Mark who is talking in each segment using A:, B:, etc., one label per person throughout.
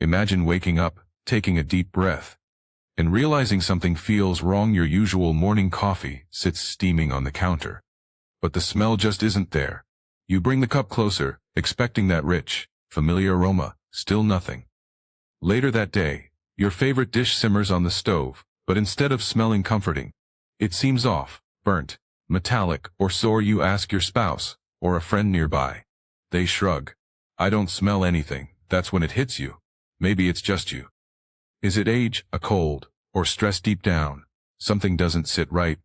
A: Imagine waking up, taking a deep breath, and realizing something feels wrong. Your usual morning coffee sits steaming on the counter, but the smell just isn't there. You bring the cup closer, expecting that rich, familiar aroma, still nothing. Later that day, your favorite dish simmers on the stove, but instead of smelling comforting, it seems off, burnt, metallic, or sour. You ask your spouse, or a friend nearby. They shrug. I don't smell anything. That's when it hits you. Maybe it's just you. Is it age, a cold, or stress deep down? Something doesn't sit right,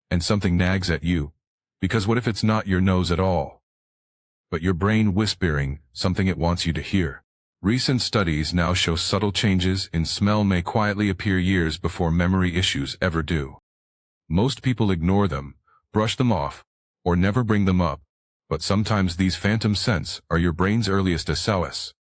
A: and something nags at you. Because what if it's not your nose at all, but your brain whispering something it wants you to hear? Recent studies now show subtle changes in smell may quietly appear years before memory issues ever do. Most people ignore them, brush them off, or never bring them up, but sometimes these phantom scents are your brain's earliest SOS.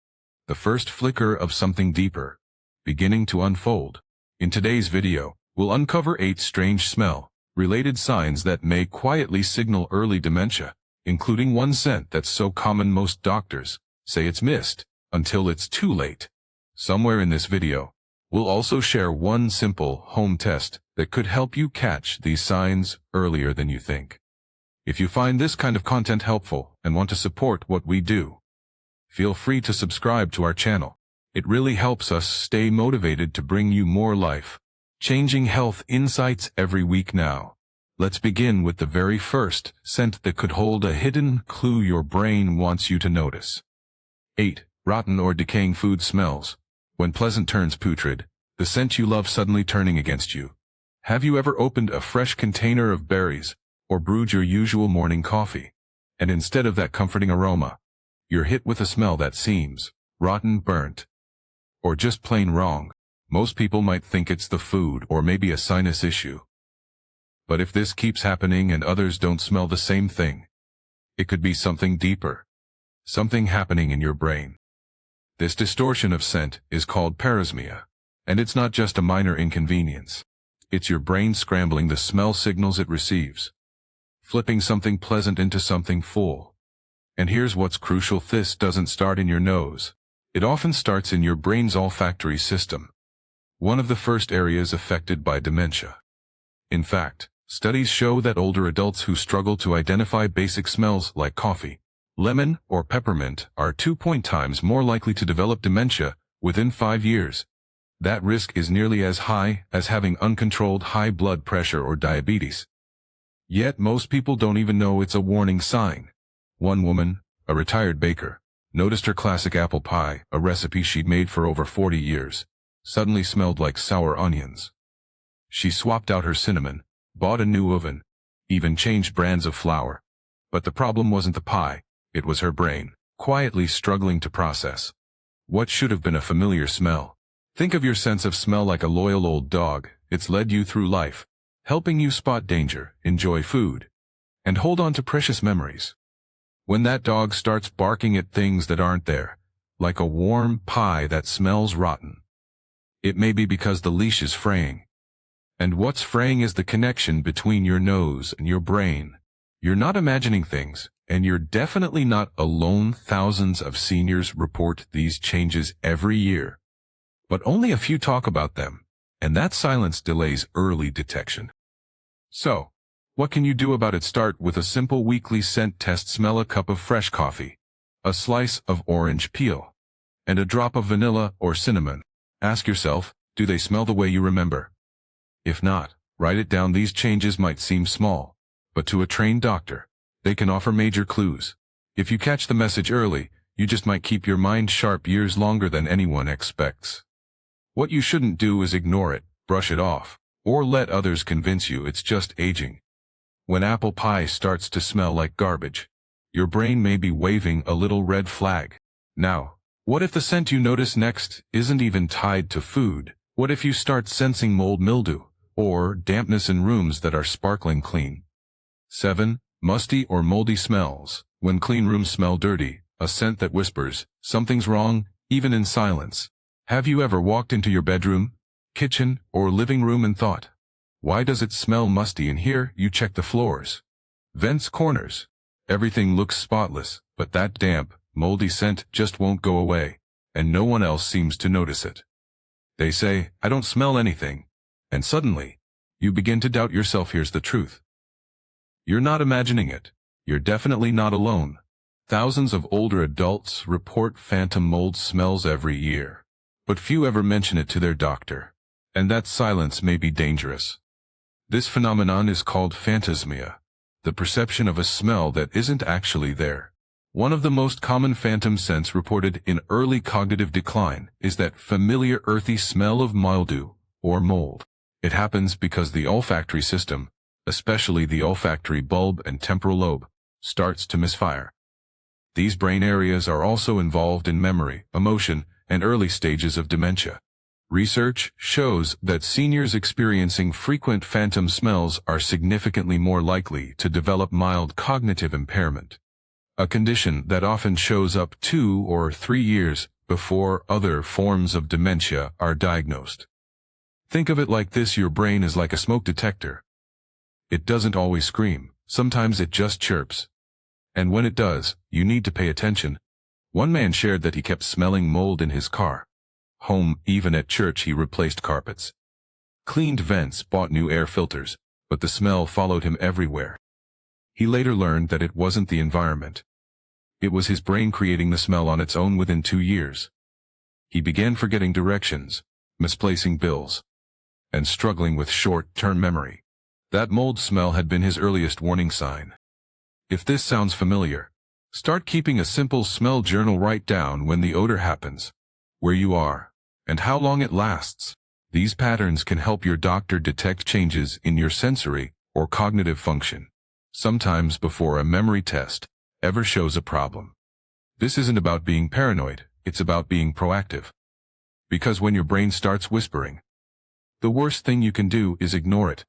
A: The first flicker of something deeper, beginning to unfold. In today's video, we'll uncover 8 strange smell-related signs that may quietly signal early dementia, including one scent that's so common most doctors say it's missed until it's too late. Somewhere in this video, we'll also share one simple home test that could help you catch these signs earlier than you think. If you find this kind of content helpful and want to support what we do, feel free to subscribe to our channel. It really helps us stay motivated to bring you more life-changing health insights every week. Now, let's begin with the very first scent that could hold a hidden clue your brain wants you to notice. 8. Rotten or decaying food smells. When pleasant turns putrid, the scent you love suddenly turning against you. Have you ever opened a fresh container of berries, or brewed your usual morning coffee, and instead of that comforting aroma, you're hit with a smell that seems rotten, burnt, or just plain wrong? Most people might think it's the food or maybe a sinus issue. But if this keeps happening and others don't smell the same thing, it could be something deeper. Something happening in your brain. This distortion of scent is called parosmia, and it's not just a minor inconvenience. It's your brain scrambling the smell signals it receives, flipping something pleasant into something full. And here's what's crucial: this doesn't start in your nose. It often starts in your brain's olfactory system, one of the first areas affected by dementia. In fact, studies show that older adults who struggle to identify basic smells like coffee, lemon, or peppermint are 2 times more likely to develop dementia within 5 years. That risk is nearly as high as having uncontrolled high blood pressure or diabetes. Yet most people don't even know it's a warning sign. One woman, a retired baker, noticed her classic apple pie, a recipe she'd made for over 40 years, suddenly smelled like sour onions. She swapped out her cinnamon, bought a new oven, even changed brands of flour. But the problem wasn't the pie, it was her brain, quietly struggling to process what should have been a familiar smell. Think of your sense of smell like a loyal old dog. It's led you through life, helping you spot danger, enjoy food, and hold on to precious memories. When that dog starts barking at things that aren't there, like a warm pie that smells rotten, it may be because the leash is fraying. And what's fraying is the connection between your nose and your brain. You're not imagining things, and you're definitely not alone. Thousands of seniors report these changes every year, but only a few talk about them, and that silence delays early detection. So, what can you do about it? Start with a simple weekly scent test. Smell a cup of fresh coffee, a slice of orange peel, and a drop of vanilla or cinnamon. Ask yourself, do they smell the way you remember? If not, write it down. These changes might seem small, but to a trained doctor, they can offer major clues. If you catch the message early, you just might keep your mind sharp years longer than anyone expects. What you shouldn't do is ignore it, brush it off, or let others convince you it's just aging. When apple pie starts to smell like garbage, your brain may be waving a little red flag. Now, what if the scent you notice next isn't even tied to food? What if you start sensing mold, mildew, or dampness in rooms that are sparkling clean? 7. Musty or moldy smells. When clean rooms smell dirty, a scent that whispers, something's wrong, even in silence. Have you ever walked into your bedroom, kitchen, or living room and thought, why does it smell musty in here? You check the floors, vents, corners. Everything looks spotless, but that damp, moldy scent just won't go away. and no one else seems to notice it. They say, "I don't smell anything," and suddenly, you begin to doubt yourself. Here's the truth. You're not imagining it. You're definitely not alone. Thousands of older adults report phantom mold smells every year, but few ever mention it to their doctor, and that silence may be dangerous. This phenomenon is called phantasmia, the perception of a smell that isn't actually there. One of the most common phantom scents reported in early cognitive decline is that familiar earthy smell of mildew or mold. It happens because the olfactory system, especially the olfactory bulb and temporal lobe, starts to misfire. These brain areas are also involved in memory, emotion, and early stages of dementia. Research shows that seniors experiencing frequent phantom smells are significantly more likely to develop mild cognitive impairment, a condition that often shows up 2 or 3 years before other forms of dementia are diagnosed. Think of it like this: your brain is like a smoke detector. It doesn't always scream, sometimes it just chirps. And when it does, you need to pay attention. One man shared that he kept smelling mold in his car. Home, even at church, he replaced carpets, cleaned vents, bought new air filters, but the smell followed him everywhere. He later learned that it wasn't the environment. It was his brain creating the smell on its own. Within 2 years, he began forgetting directions, misplacing bills, and struggling with short-term memory. That mold smell had been his earliest warning sign. If this sounds familiar, start keeping a simple smell journal. Write down when the odor happens, where you are, and how long it lasts. These patterns can help your doctor detect changes in your sensory or cognitive function, sometimes before a memory test ever shows a problem. This isn't about being paranoid, it's about being proactive. Because when your brain starts whispering, the worst thing you can do is ignore it.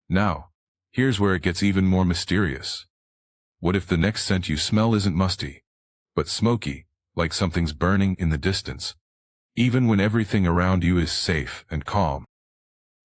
A: Now, here's where it gets even more mysterious. What if the next scent you smell isn't musty, but smoky, like something's burning in the distance, even when everything around you is safe and calm?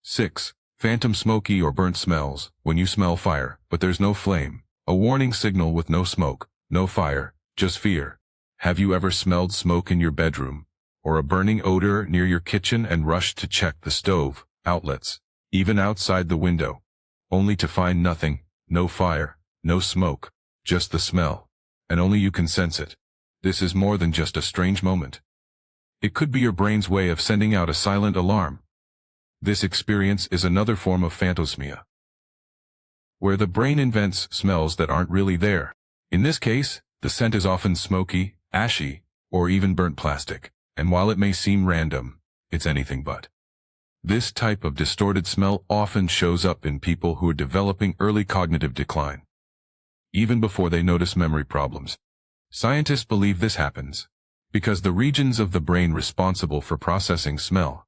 A: 6. Phantom smoky or burnt smells. When you smell fire, but there's no flame, a warning signal with no smoke, no fire, just fear. Have you ever smelled smoke in your bedroom, or a burning odor near your kitchen and rushed to check the stove, outlets, even outside the window, only to find nothing, no fire, no smoke, just the smell, and only you can sense it? This is more than just a strange moment. It could be your brain's way of sending out a silent alarm. This experience is another form of phantasmia, where the brain invents smells that aren't really there. In this case, the scent is often smoky, ashy, or even burnt plastic, and while it may seem random, it's anything but. This type of distorted smell often shows up in people who are developing early cognitive decline, even before they notice memory problems. Scientists believe this happens because the regions of the brain responsible for processing smell,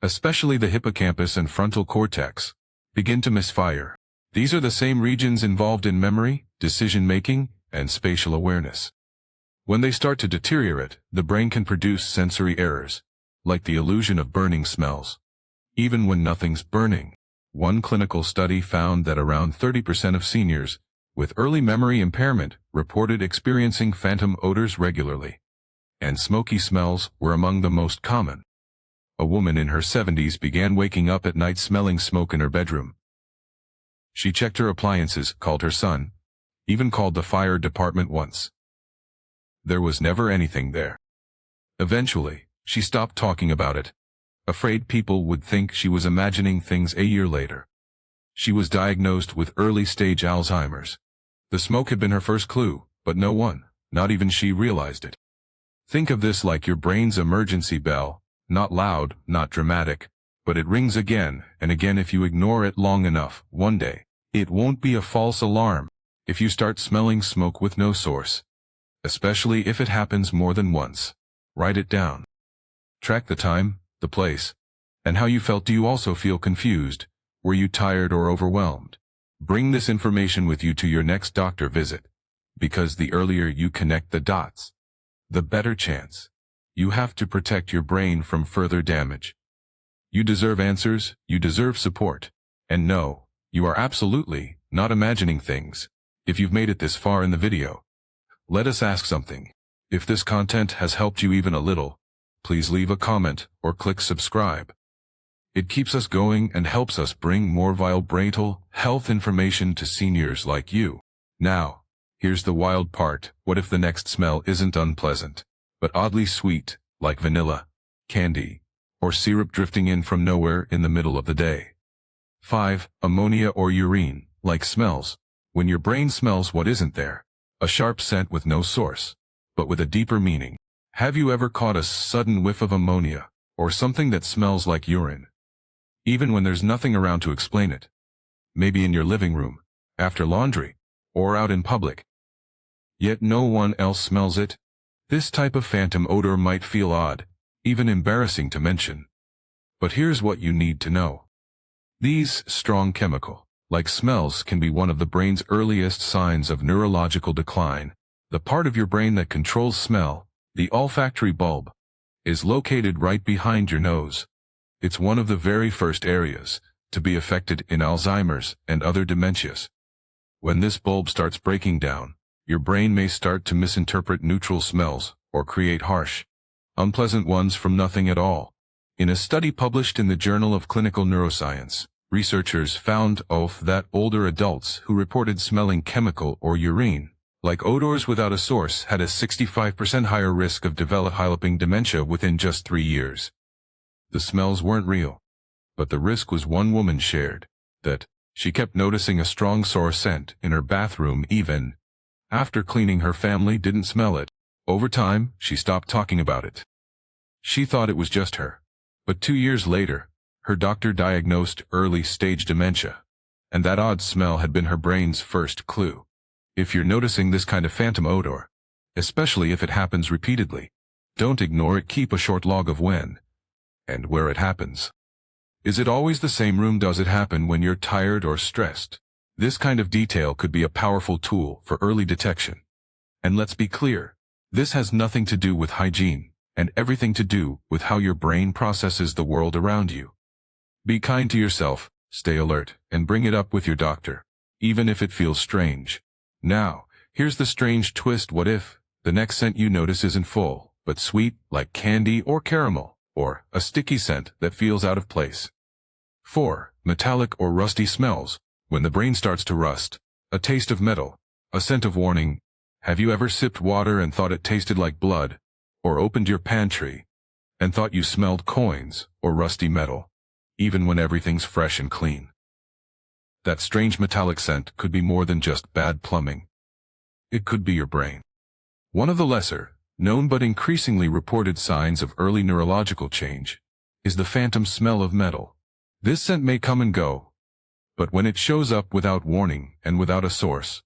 A: especially the hippocampus and frontal cortex, begin to misfire. These are the same regions involved in memory, decision-making, and spatial awareness. When they start to deteriorate, the brain can produce sensory errors, like the illusion of burning smells, even when nothing's burning. One clinical study found that around 30% of seniors with early memory impairment reported experiencing phantom odors regularly, and smoky smells were among the most common. A woman in her 70s began waking up at night smelling smoke in her bedroom. She checked her appliances, called her son, even called the fire department once. There was never anything there. Eventually, she stopped talking about it, afraid people would think she was imagining things. A year later, she was diagnosed with early-stage Alzheimer's. The smoke had been her first clue, but no one, not even she, realized it. Think of this like your brain's emergency bell, not loud, not dramatic, but it rings again and again. If you ignore it long enough, one day, it won't be a false alarm. If you start smelling smoke with no source, especially if it happens more than once, write it down. Track the time, the place, and how you felt. Do you also feel confused? Were you tired or overwhelmed? Bring this information with you to your next doctor visit, because the earlier you connect the dots, the better chance you have to protect your brain from further damage. You deserve answers, you deserve support, and no, you are absolutely not imagining things. If you've made it this far in the video, let us ask something. If this content has helped you even a little, please leave a comment or click subscribe. It keeps us going and helps us bring more vital health information to seniors like you. Now, here's the wild part. What if the next smell isn't unpleasant, but oddly sweet, like vanilla, candy, or syrup drifting in from nowhere in the middle of the day? 5. Ammonia or urine, like smells. When your brain smells what isn't there, a sharp scent with no source, but with a deeper meaning. Have you ever caught a sudden whiff of ammonia, or something that smells like urine? Even when there's nothing around to explain it. Maybe in your living room, after laundry, or out in public. Yet no one else smells it. This type of phantom odor might feel odd, even embarrassing to mention. But here's what you need to know. These strong chemical-like smells can be one of the brain's earliest signs of neurological decline. The part of your brain that controls smell, the olfactory bulb, is located right behind your nose. It's one of the very first areas to be affected in Alzheimer's and other dementias. When this bulb starts breaking down, your brain may start to misinterpret neutral smells or create harsh, unpleasant ones from nothing at all. In a study published in the Journal of Clinical Neuroscience, researchers found that older adults who reported smelling chemical or urine-like odors without a source had a 65% higher risk of developing dementia within just 3 years. The smells weren't real, but the risk was. One woman shared that she kept noticing a strong sour scent in her bathroom even after cleaning. Her family didn't smell it. Over time, she stopped talking about it. She thought it was just her. But 2 years later, her doctor diagnosed early-stage dementia, and that odd smell had been her brain's first clue. If you're noticing this kind of phantom odor, especially if it happens repeatedly, don't ignore it. Keep a short log of when and where it happens. Is it always the same room? Does it happen when you're tired or stressed? This kind of detail could be a powerful tool for early detection. And let's be clear, this has nothing to do with hygiene, and everything to do with how your brain processes the world around you. Be kind to yourself, stay alert, and bring it up with your doctor, even if it feels strange. Now, here's the strange twist. What if the next scent you notice isn't full, but sweet, like candy or caramel, or a sticky scent that feels out of place? 4. Metallic or rusty smells. When the brain starts to rust, a taste of metal, a scent of warning. Have you ever sipped water and thought it tasted like blood, or opened your pantry and thought you smelled coins or rusty metal, even when everything's fresh and clean? That strange metallic scent could be more than just bad plumbing. It could be your brain. One of the lesser known but increasingly reported signs of early neurological change is the phantom smell of metal. This scent may come and go, but when it shows up without warning and without a source,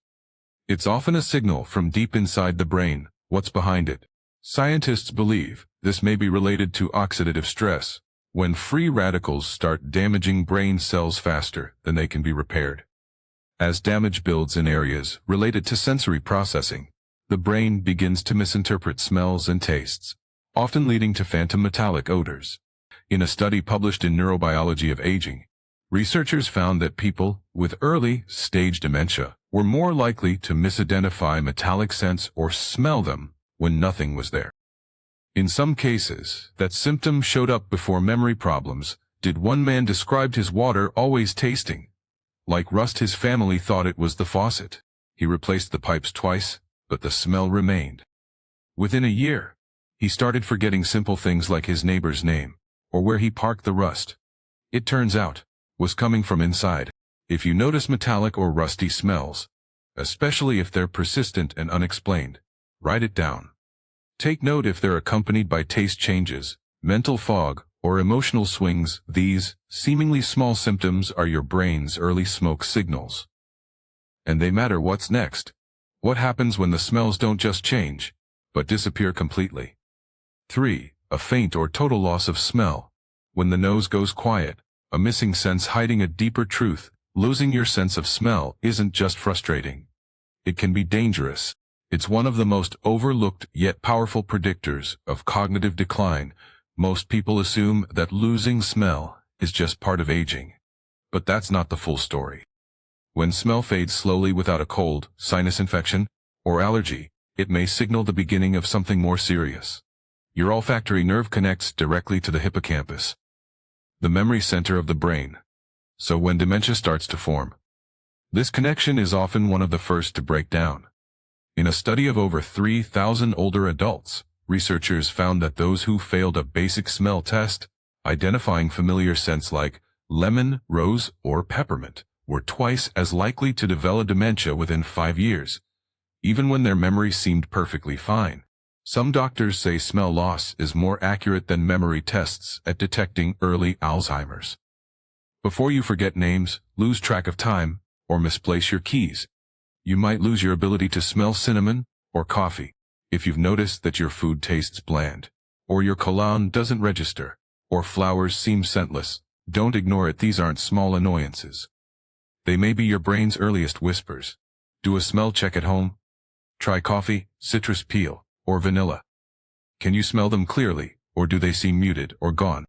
A: it's often a signal from deep inside the brain. What's behind it? Scientists believe this may be related to oxidative stress, when free radicals start damaging brain cells faster than they can be repaired. As damage builds in areas related to sensory processing, the brain begins to misinterpret smells and tastes, often leading to phantom metallic odors. In a study published in Neurobiology of Aging, researchers found that people with early-stage dementia were more likely to misidentify metallic scents or smell them when nothing was there. In some cases, that symptom showed up before memory problems. Did one man described his water always tasting like rust? His family thought it was the faucet. He replaced the pipes twice, but the smell remained. Within a year, he started forgetting simple things like his neighbor's name, or where he parked. The rust, it turns out, was coming from inside. If you notice metallic or rusty smells, especially if they're persistent and unexplained, write it down. Take note if they're accompanied by taste changes, mental fog, or emotional swings. These seemingly small symptoms are your brain's early smoke signals. And they matter. What's next? What happens when the smells don't just change, but disappear completely? 3. A faint or total loss of smell. When the nose goes quiet, a missing sense hiding a deeper truth. Losing your sense of smell isn't just frustrating. It can be dangerous. It's one of the most overlooked yet powerful predictors of cognitive decline. Most people assume that losing smell is just part of aging. But that's not the full story. When smell fades slowly without a cold, sinus infection, or allergy, it may signal the beginning of something more serious. Your olfactory nerve connects directly to the hippocampus, the memory center of the brain. So when dementia starts to form, this connection is often one of the first to break down. In a study of over 3,000 older adults, researchers found that those who failed a basic smell test, identifying familiar scents like lemon, rose, or peppermint, were twice as likely to develop dementia within 5 years, even when their memory seemed perfectly fine. Some doctors say smell loss is more accurate than memory tests at detecting early Alzheimer's. Before you forget names, lose track of time, or misplace your keys, you might lose your ability to smell cinnamon or coffee. If you've noticed that your food tastes bland, or your cologne doesn't register, or flowers seem scentless, don't ignore it. These aren't small annoyances. They may be your brain's earliest whispers. Do a smell check at home. Try coffee, citrus peel, or vanilla. Can you smell them clearly, or do they seem muted or gone?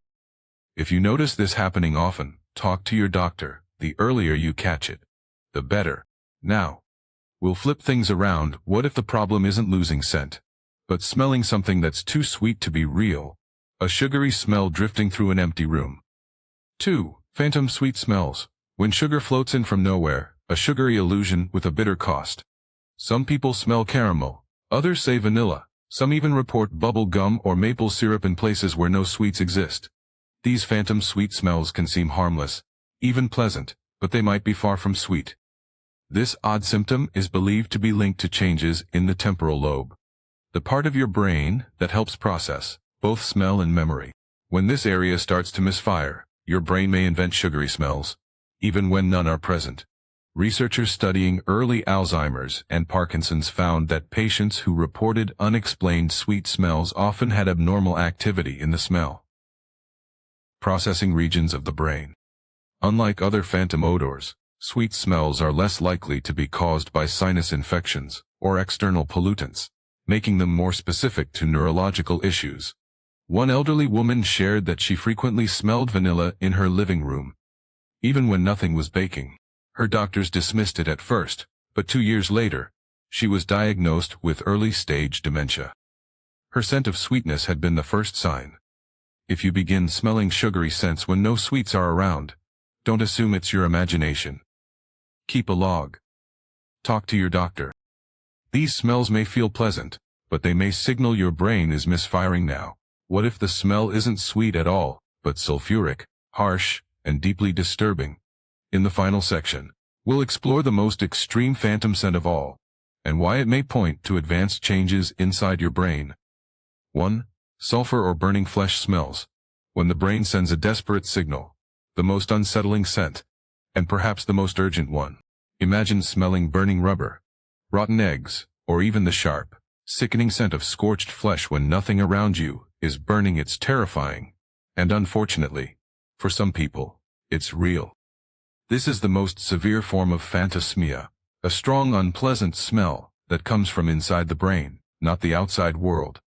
A: If you notice this happening often, talk to your doctor. The earlier you catch it, the better. Now, we'll flip things around. What if the problem isn't losing scent, but smelling something that's too sweet to be real? A sugary smell drifting through an empty room. 2. Phantom sweet smells. When sugar floats in from nowhere, a sugary illusion with a bitter cost. Some people smell caramel, others say vanilla. Some even report bubble gum or maple syrup in places where no sweets exist. These phantom sweet smells can seem harmless, even pleasant, but they might be far from sweet. This odd symptom is believed to be linked to changes in the temporal lobe, the part of your brain that helps process both smell and memory. When this area starts to misfire, your brain may invent sugary smells, even when none are present. Researchers studying early Alzheimer's and Parkinson's found that patients who reported unexplained sweet smells often had abnormal activity in the smell processing regions of the brain. Unlike other phantom odors, sweet smells are less likely to be caused by sinus infections or external pollutants, making them more specific to neurological issues. One elderly woman shared that she frequently smelled vanilla in her living room, even when nothing was baking. Her doctors dismissed it at first, but 2 years later, she was diagnosed with early-stage dementia. Her scent of sweetness had been the first sign. If you begin smelling sugary scents when no sweets are around, don't assume it's your imagination. Keep a log. Talk to your doctor. These smells may feel pleasant, but they may signal your brain is misfiring now. What if the smell isn't sweet at all, but sulfuric, harsh, and deeply disturbing? In the final section, we'll explore the most extreme phantom scent of all, and why it may point to advanced changes inside your brain. 1. Sulfur or burning flesh smells. When the brain sends a desperate signal, the most unsettling scent, and perhaps the most urgent one. Imagine smelling burning rubber, rotten eggs, or even the sharp, sickening scent of scorched flesh when nothing around you is burning. It's terrifying, and unfortunately, for some people, it's real. This is the most severe form of phantasmia, a strong unpleasant smell that comes from inside the brain, not the outside world.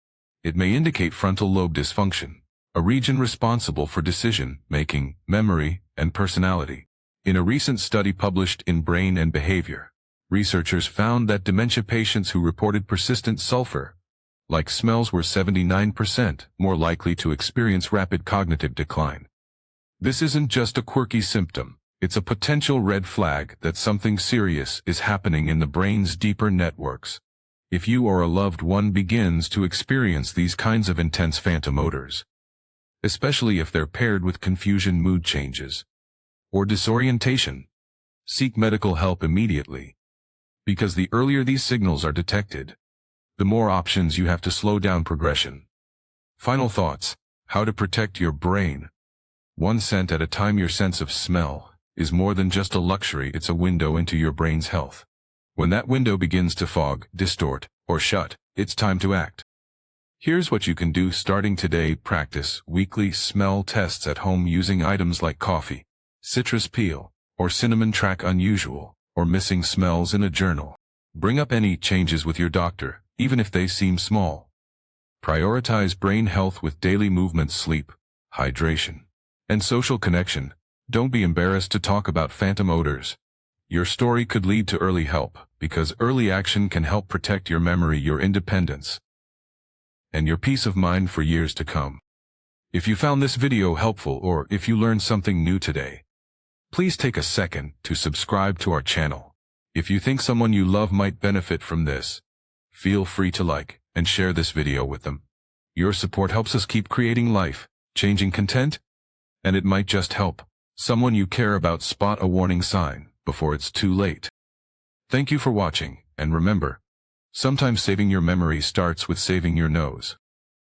A: It may indicate frontal lobe dysfunction, a region responsible for decision-making, memory, and personality. In a recent study published in Brain and Behavior, researchers found that dementia patients who reported persistent sulfur-like smells were 79% more likely to experience rapid cognitive decline. This isn't just a quirky symptom. It's a potential red flag that something serious is happening in the brain's deeper networks. If you or a loved one begins to experience these kinds of intense phantom odors, especially if they're paired with confusion, mood changes, or disorientation, seek medical help immediately. Because the earlier these signals are detected, the more options you have to slow down progression. Final thoughts: how to protect your brain. One scent at a time. Your sense of smell is more than just a luxury, it's a window into your brain's health. When that window begins to fog, distort, or shut, it's time to act. Here's what you can do starting today. Practice weekly smell tests at home using items like coffee, citrus peel, or cinnamon. Track unusual or missing smells in a journal. Bring up any changes with your doctor, even if they seem small. Prioritize brain health with daily movement, sleep, hydration, and social connection. Don't be embarrassed to talk about phantom odors. Your story could lead to early help, because early action can help protect your memory, your independence, and your peace of mind for years to come. If you found this video helpful or if you learned something new today, please take a second to subscribe to our channel. If you think someone you love might benefit from this, feel free to like and share this video with them. Your support helps us keep creating life-changing content, and it might just help someone you care about spot a warning sign before it's too late. Thank you for watching, and remember, sometimes saving your memory starts with saving your nose.